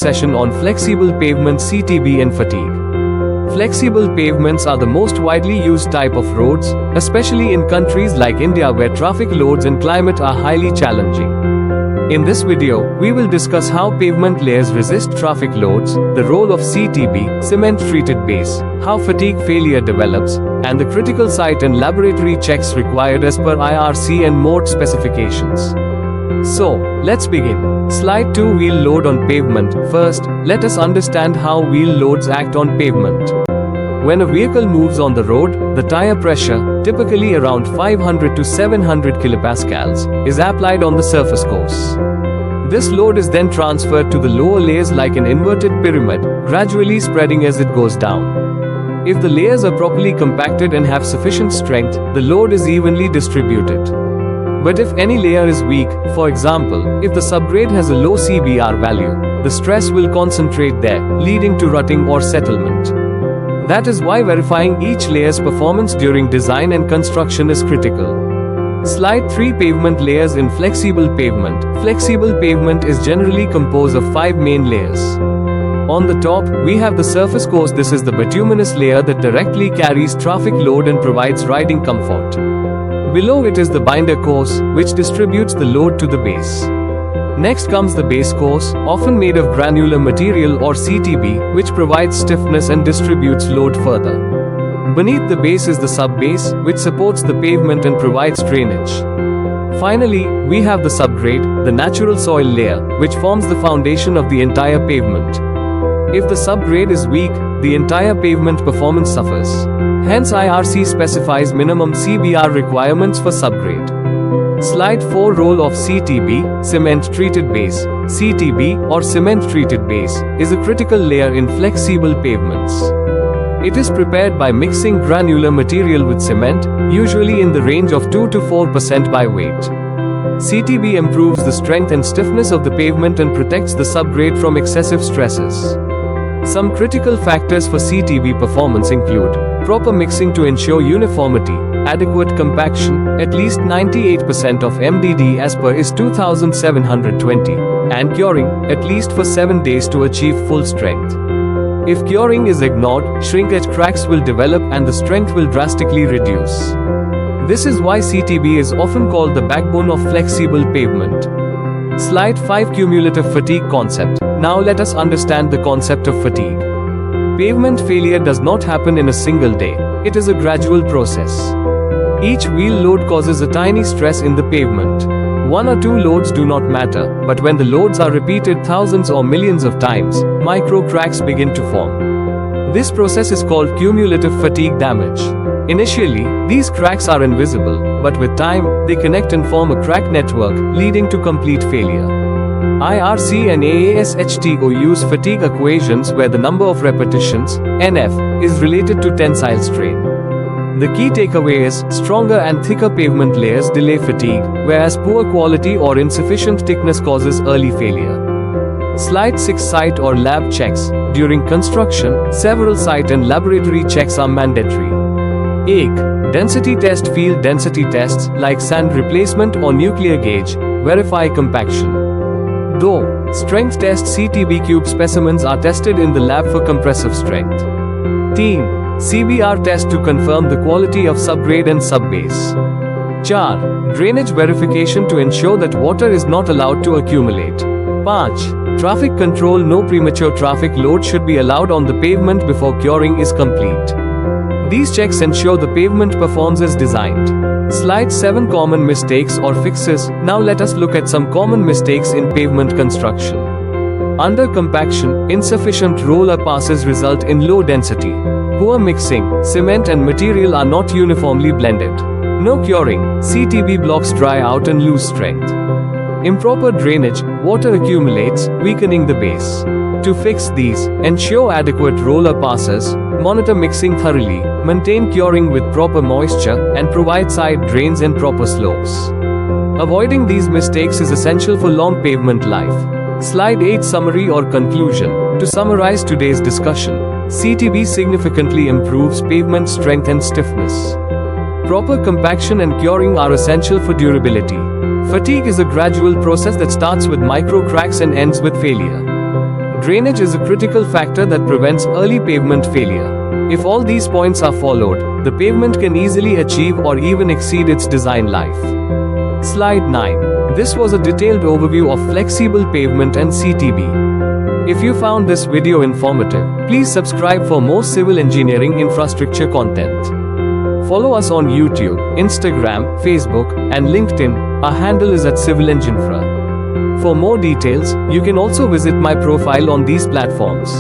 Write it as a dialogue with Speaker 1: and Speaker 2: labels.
Speaker 1: session on flexible pavement CTB and fatigue. Flexible pavements are the most widely used type of roads, especially in countries like India where traffic loads and climate are highly challenging. In this video, we will discuss how pavement layers resist traffic loads, the role of CTB, cement-treated base, how fatigue failure develops, and the critical site and laboratory checks required as per IRC and MORT specifications. So, let's begin. Slide 2. Wheel load on pavement. First, let us understand how wheel loads act on pavement. When a vehicle moves on the road, the tire pressure, typically around 500 to 700 kilopascals, is applied on the surface course. This load is then transferred to the lower layers like an inverted pyramid, gradually spreading as it goes down. If the layers are properly compacted and have sufficient strength, the load is evenly distributed. But if any layer is weak, for example, if the subgrade has a low CBR value, the stress will concentrate there, leading to rutting or settlement. That is why verifying each layer's performance during design and construction is critical. Slide 3. Pavement layers in flexible pavement. Flexible pavement is generally composed of 5 main layers. On the top, we have the surface course. This is the bituminous layer that directly carries traffic load and provides riding comfort. Below it is the binder course, which distributes the load to the base. Next comes the base course, often made of granular material or CTB, which provides stiffness and distributes load further. Beneath the base is the sub-base, which supports the pavement and provides drainage. Finally, we have the subgrade, the natural soil layer, which forms the foundation of the entire pavement. If the subgrade is weak, the entire pavement performance suffers. Hence IRC specifies minimum CBR requirements for subgrade. Slide 4. Role of CTB, cement-treated base. CTB, or cement-treated base, is a critical layer in flexible pavements. It is prepared by mixing granular material with cement, usually in the range of 2 to 4% by weight. CTB improves the strength and stiffness of the pavement and protects the subgrade from excessive stresses. Some critical factors for CTB performance include proper mixing to ensure uniformity, adequate compaction, at least 98% of MDD as per IS 2720, and curing, at least for 7 days to achieve full strength. If curing is ignored, shrinkage cracks will develop and the strength will drastically reduce. This is why CTB is often called the backbone of flexible pavement. Slide 5. Cumulative fatigue concept. Now let us understand the concept of fatigue. Pavement failure does not happen in a single day. It is a gradual process. Each wheel load causes a tiny stress in the pavement. 1 or 2 loads do not matter, but when the loads are repeated thousands or millions of times, micro cracks begin to form. This process is called cumulative fatigue damage. Initially, these cracks are invisible, but with time, they connect and form a crack network, leading to complete failure. IRC and AASHTO use fatigue equations where the number of repetitions, NF, is related to tensile strain. The key takeaway is, stronger and thicker pavement layers delay fatigue, whereas poor quality or insufficient thickness causes early failure. Slide 6. Site or lab checks. During construction, several site and laboratory checks are mandatory. A. Density test. Field density tests, like sand replacement or nuclear gauge, verify compaction. Though, strength test CTB cube specimens are tested in the lab for compressive strength. Team. CBR test to confirm the quality of subgrade and subbase. 4. Drainage verification to ensure that water is not allowed to accumulate. 5. Traffic control. No premature traffic load should be allowed on the pavement before curing is complete. These checks ensure the pavement performs as designed. Slide 7. Common mistakes or fixes. Now let us look at some common mistakes in pavement construction. Under compaction, insufficient roller passes result in low density. Poor mixing, cement and material are not uniformly blended. No curing, CTB blocks dry out and lose strength. Improper drainage, water accumulates, weakening the base. To fix these, ensure adequate roller passes, monitor mixing thoroughly, maintain curing with proper moisture, and provide side drains and proper slopes. Avoiding these mistakes is essential for long pavement life. Slide 8. Summary or conclusion. To summarize today's discussion, CTB significantly improves pavement strength and stiffness. Proper compaction and curing are essential for durability. Fatigue is a gradual process that starts with micro cracks and ends with failure. Drainage is a critical factor that prevents early pavement failure. If all these points are followed, the pavement can easily achieve or even exceed its design life. Slide 9. This was a detailed overview of flexible pavement and CTB. If you found this video informative, please subscribe for more civil engineering infrastructure content. Follow us on YouTube, Instagram, Facebook, and LinkedIn. Our handle is @CivilEngineFra. For more details, you can also visit my profile on these platforms.